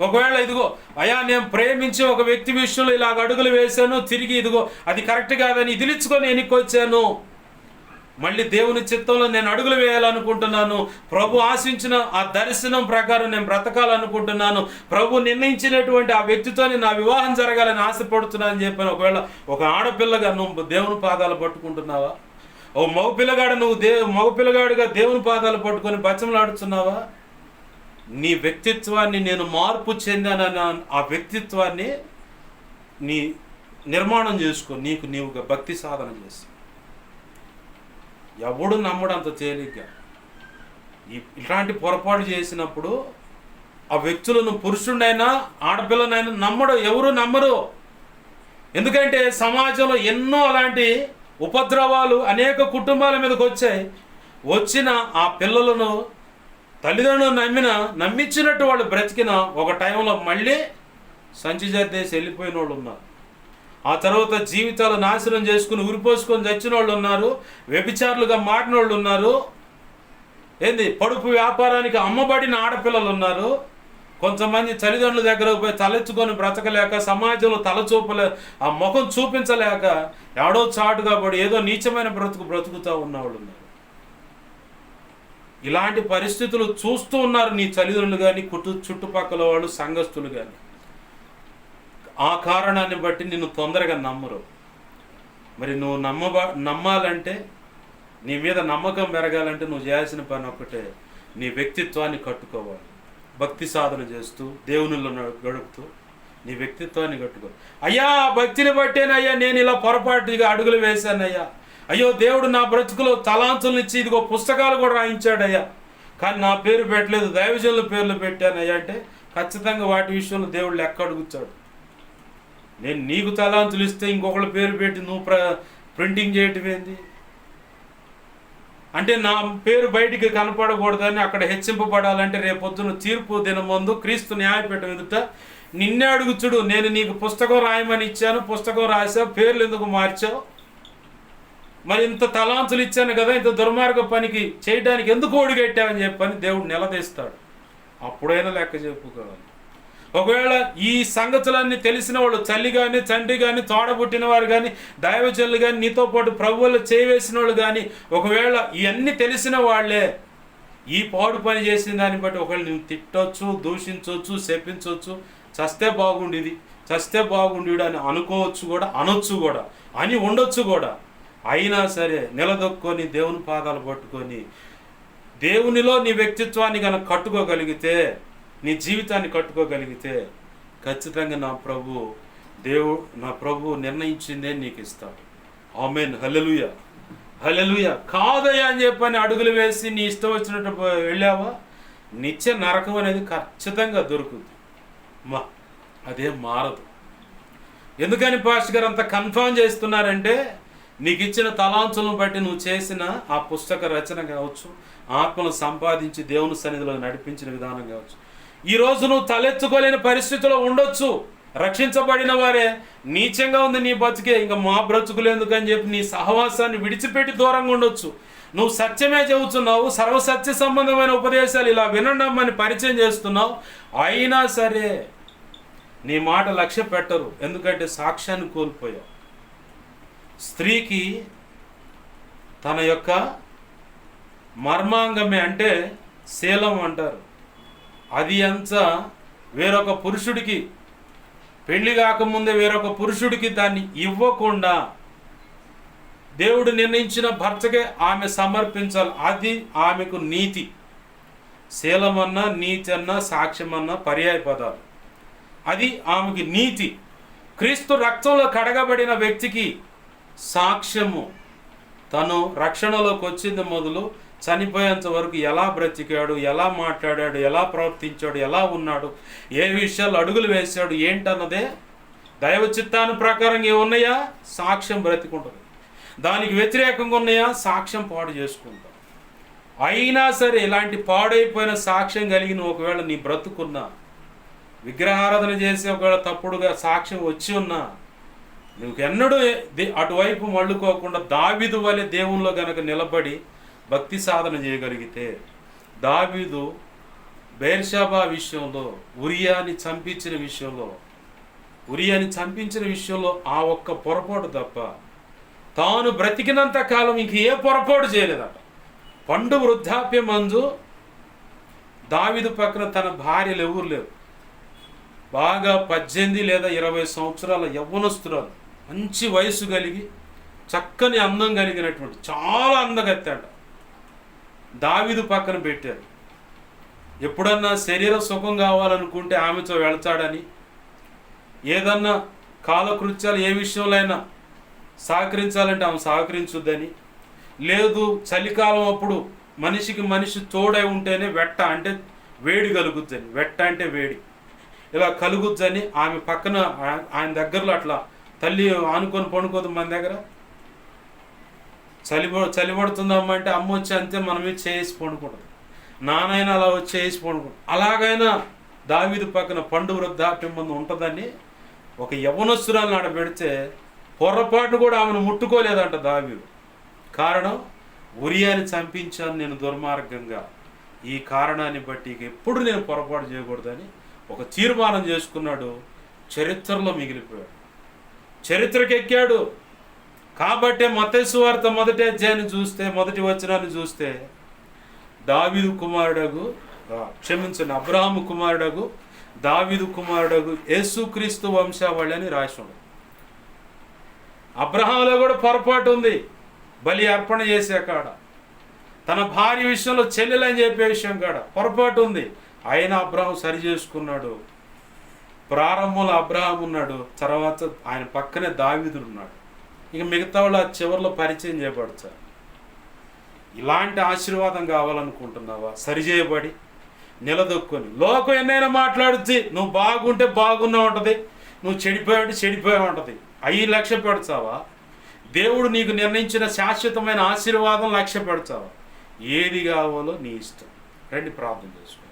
ఒకవేళ ఇదిగో అయ్యా నేను ప్రేమించి ఒక వ్యక్తి విషయంలో ఇలాగ అడుగులు వేశాను, తిరిగి ఇదిగో అది కరెక్ట్ కాదని ఇదిలించుకొని ఎన్నికొచ్చాను, మళ్ళీ దేవుని చిత్తంలో నేను అడుగులు వేయాలనుకుంటున్నాను, ప్రభు ఆశించిన ఆ దర్శనం ప్రకారం నేను బ్రతకాలనుకుంటున్నాను, ప్రభు నిర్ణయించినటువంటి ఆ వ్యక్తితోని నా వివాహం జరగాలని ఆశపడుతున్నాను అని చెప్పాను. ఒకవేళ ఒక ఆడపిల్లగా నువ్వు దేవుని పాదాలు పట్టుకుంటున్నావా? ఓ మగపిల్లగాడు నువ్వు మగపిల్లగాడుగా దేవుని పాదాలు పట్టుకొని బచ్చమలాడుతున్నావా? నీ వ్యక్తిత్వాన్ని నేను మార్పు చెందానన్న ఆ వ్యక్తిత్వాన్ని నీ నిర్మాణం చేసుకో, నీకు నీవుగా భక్తి సాధన చేసి. ఎవడు నమ్మడు అంత తేలిగ్గా. ఇలాంటి పొరపాటు చేసినప్పుడు ఆ వ్యక్తులను పురుషుడైనా ఆడపిల్లనైనా నమ్మడు, ఎవరు నమ్మరు. ఎందుకంటే సమాజంలో ఎన్నో అలాంటి ఉపద్రవాలు అనేక కుటుంబాల మీదకి వచ్చాయి. వచ్చిన ఆ పిల్లలను తల్లిదండ్రులు నమ్మించినట్టు వాళ్ళు బ్రతికిన ఒక టైంలో మళ్ళీ సంచి జర్దేసి వెళ్ళిపోయిన వాళ్ళు ఉన్నారు. ఆ తర్వాత జీవితాలు నాశనం చేసుకుని ఉరిపోసుకొని చచ్చిన వాళ్ళు ఉన్నారు, వ్యభిచారులుగా మారిన వాళ్ళు ఉన్నారు, పడుపు వ్యాపారానికి అమ్మబడిన ఆడపిల్లలు ఉన్నారు. కొంతమంది తల్లిదండ్రుల దగ్గరకు పోయి తలెత్తుకొని బ్రతకలేక, సమాజంలో తలచూపలే ఆ ముఖం చూపించలేక ఎవడో చాటుగా పడి ఏదో నీచమైన బ్రతుకుతూ ఉన్నవాళ్ళు ఉన్నారు. ఇలాంటి పరిస్థితులు చూస్తూ ఉన్నారు నీ తల్లిదండ్రులు కానీ, చుట్టుపక్కల వాళ్ళు, సంఘస్థులు కానీ. ఆ కారణాన్ని బట్టి నిన్ను తొందరగా నమ్మరు. మరి నువ్వు నమ్మాలంటే, నీ మీద నమ్మకం పెరగాలంటే నువ్వు చేయాల్సిన పని ఒక్కటే, నీ వ్యక్తిత్వాన్ని కట్టుకోవాలి. భక్తి సాధన చేస్తూ దేవునిలో గడుపుతూ నీ వ్యక్తిత్వాన్ని కట్టుకో. అయ్యా భక్తిని బట్టేనయ్యా నేను ఇలా పొరపాటుగా అడుగులు వేశానయ్యా, అయ్యో దేవుడు నా బ్రతుకులో తలాంతులను ఇచ్చి ఇదిగో పుస్తకాలు కూడా రాయించాడయ్యా, కానీ నా పేరు పెట్టలేదు, దైవజనుల పేర్లు పెట్టానయ్యా అంటే ఖచ్చితంగా వాటి విషయంలో దేవుడు లెక్క అడుగుతాడు. నేను నీకు తలాంతులు ఇస్తే ఇంకొకళ్ళ పేరు పెట్టి నువ్వు ప్రింటింగ్ చేయటం ఏంది అంటే, నా పేరు బయటికి కనపడకూడదని అక్కడ హెచ్చింపబడాలంటే రేపొద్దున తీర్పు దినం ముందు క్రీస్తు న్యాయపీఠం ఎదుట నిన్నే అడుగుచుడు, నేను నీకు పుస్తకం రాయమని ఇచ్చాను, పుస్తకం రాసావు, పేర్లు ఎందుకు మార్చావు, మరి ఇంత తలాంతులు ఇచ్చాను కదా, ఇంత దుర్మార్గ పనికి చేయడానికి ఎందుకు ఓడిగట్టావని చెప్పని దేవుడు నిలదీస్తాడు. అప్పుడైనా లెక్క చెప్పుకోవాలి. ఒకవేళ ఈ సంగతులన్నీ తెలిసిన వాళ్ళు, తల్లి కానీ తండ్రి కానీ తోడబుట్టిన వారు కానీ దైవజనులు కానీ నీతో పాటు ప్రభువులు చేయవేసిన వాళ్ళు కానీ ఒకవేళ ఇవన్నీ తెలిసిన వాళ్ళే ఈ పాడు పని చేసిన దాన్ని బట్టి ఒకవేళ నువ్వు తిట్టవచ్చు, దూషించవచ్చు, శపించవచ్చు, చస్తే బాగుండి అని అనుకోవచ్చు కూడా, అనొచ్చు కూడా, అని ఉండొచ్చు కూడా. అయినా సరే నిలదొక్కొని దేవుని పాదాలు పట్టుకొని దేవునిలో నీ వ్యక్తిత్వాన్ని కనుక కట్టుకోగలిగితే, నీ జీవితాన్ని కట్టుకోగలిగితే ఖచ్చితంగా నా ప్రభు నిర్ణయించిందే నీకు ఇస్తాడు. ఆమేన్. హల్లెలూయా, హల్లెలూయా. కాదయ్యా అని చెప్పని అడుగులు వేసి నీ ఇష్టం వచ్చినట్టు వెళ్ళావా, నిత్య నరకం అనేది ఖచ్చితంగా దొరుకుతుంది. అదేం మారదు. ఎందుకని పాస్టర్ గారు అంత కన్ఫర్మ్ చేస్తున్నారంటే, నీకు ఇచ్చిన తలాంతులను బట్టి నువ్వు చేసిన ఆ పుస్తక రచన కావచ్చు, ఆత్మను సంపాదించి దేవుని సన్నిధిలో నడిపించిన విధానం కావచ్చు. ఈరోజు నువ్వు తలెత్తుకోలేని పరిస్థితిలో ఉండొచ్చు. రక్షించబడిన వారే నీచంగా ఉంది నీ బతుకే, ఇంకా మా బ్రతుకులు ఎందుకని చెప్పి నీ సహవాసాన్ని విడిచిపెట్టి దూరంగా ఉండొచ్చు. నువ్వు సత్యమే చెబుతున్నావు, సర్వసత్య సంబంధమైన ఉపదేశాలు ఇలా వినడమని పరిచయం చేస్తున్నావు, అయినా సరే నీ మాట లక్ష్య పెట్టరు. ఎందుకంటే సాక్ష్యాన్ని కోల్పోయావు. స్త్రీకి తన యొక్క మర్మాంగమే అంటే శీలం అంటారు, అది అంతా వేరొక పురుషుడికి పెళ్లి కాకముందే వేరొక పురుషుడికి దాన్ని ఇవ్వకుండా దేవుడు నిర్ణయించిన భర్తకే ఆమె సమర్పించాలి. అది ఆమెకు నీతి. శీలమన్నా నీతి అన్నా సాక్ష్యమన్నా పర్యాయ పదాలు. అది ఆమెకి నీతి. క్రీస్తు రక్తంలో కడగబడిన వ్యక్తికి సాక్ష్యము తను రక్షణలోకి వచ్చింది మొదలు చనిపోయేంత వరకు ఎలా బ్రతికాడు, ఎలా మాట్లాడాడు, ఎలా ప్రవర్తించాడు, ఎలా ఉన్నాడు, ఏ విషయాలు అడుగులు వేశాడు ఏంటన్నదే దైవ చిత్తాను ప్రకారంగా ఏమున్నాయా సాక్ష్యం బ్రతికుంటుంది. దానికి వ్యతిరేకంగా ఉన్నాయా సాక్ష్యం పాడు చేసుకుంటాం. అయినా సరే ఇలాంటి పాడైపోయిన సాక్ష్యం కలిగిన ఒకవేళ నీ బ్రతుకున్నా, విగ్రహారాధన చేసి ఒకవేళ తప్పుడుగా సాక్ష్యం వచ్చి ఉన్నా, నువ్వు ఎన్నడూ అటువైపు మళ్ళుకోకుండా దావీదు వలె దేవునిలో గనక నిలబడి భక్తి సాధన చేయగలిగితే, దావీదు బెర్షెబా విషయంలో, ఉరియాని చంపించిన విషయంలో ఆ ఒక్క పొరపాటు తప్ప తాను బ్రతికినంత కాలం ఇంక ఏ పొరపాటు చేయలేదట. పండు వృద్ధాప్యం మందు దావీదు పక్కన తన భార్యలు ఎవరు లేరు. బాగా 18 లేదా 20 సంవత్సరాల యవ్వనస్తురాలు, మంచి వయసు కలిగి చక్కని అందం కలిగినటువంటి చాలా అందగత్తాడ దావీదు పక్కన పెట్టారు. ఎప్పుడన్నా శరీర సుఖం కావాలనుకుంటే ఆమెతో వెళ్తాడని, ఏదన్నా కాలకృత్యాలు ఏ విషయంలో అయినా సహకరించాలంటే ఆమె సహకరించుద్దని, లేదు చలికాలం అప్పుడు మనిషికి మనిషి తోడై ఉంటేనే వెట్ట అంటే వేడి కలుగుద్దని, వెట్ట అంటే వేడి ఇలా కలుగుద్దని ఆమె పక్కన ఆయన దగ్గరలో అట్లా తల్లి ఆనుకొని పడుకోదు. మన దగ్గర చలిపడుతుందమ్మా అంటే అమ్మ వచ్చి అంతే మనమే చేసి పడుకుంటుంది, నానైనా అలా వచ్చి చేసి పడుకుంటుంది. అలాగైనా దావీదు పక్కన పండు వృద్ధాప్యం మంది ఉంటుందని ఒక యవ్వనస్తురాలను ఆడ పెడితే పొరపాటు కూడా ఆమెను ముట్టుకోలేదంట దావీదు. కారణం, ఉరియాని చంపించాను నేను దుర్మార్గంగా, ఈ కారణాన్ని బట్టి ఎప్పుడు నేను పొరపాటు చేయకూడదని ఒక తీర్మానం చేసుకున్నాడు. చరిత్రలో మిగిలిపోయాడు, చరిత్రకెక్కాడు. కాబట్టే మత్తయి సువార్త మొదటి అధ్యాయాన్ని చూస్తే, మొదటి వచనాన్ని చూస్తే దావీదు కుమారుడగు అబ్రహాము కుమారుడగు దావీదు కుమారుడగు యేసుక్రీస్తు వంశావళి అని రాసి ఉంది. అబ్రహాంలో కూడా పొరపాటు ఉంది. బలి అర్పణ చేసే కాడ, తన భార్య విషయంలో చెల్లెలని చెప్పే విషయం కాడ పొరపాటు ఉంది. అయినా అబ్రహాం సరి చేసుకున్నాడు. ప్రారంభంలో అబ్రహాం ఉన్నాడు, తర్వాత ఆయన పక్కనే దావీదుడు ఉన్నాడు. ఇక మిగతా వాళ్ళు ఆ చివరిలో పరిచయం చేయబడతారు. ఇలాంటి ఆశీర్వాదం కావాలనుకుంటున్నావా? సరిచేయబడి నిలదొక్కుని. లోకం ఎన్నైనా మాట్లాడుద్ది, నువ్వు బాగుంటే బాగున్నా ఉంటుంది, నువ్వు చెడిపోయా ఉంటుంది. అవి లక్ష్య పెడతావా? దేవుడు నీకు నిర్ణయించిన శాశ్వతమైన ఆశీర్వాదం లక్ష్య పెడతావా? ఏది కావాలో నీ ఇష్టం. రండి ప్రార్థన చేసుకో.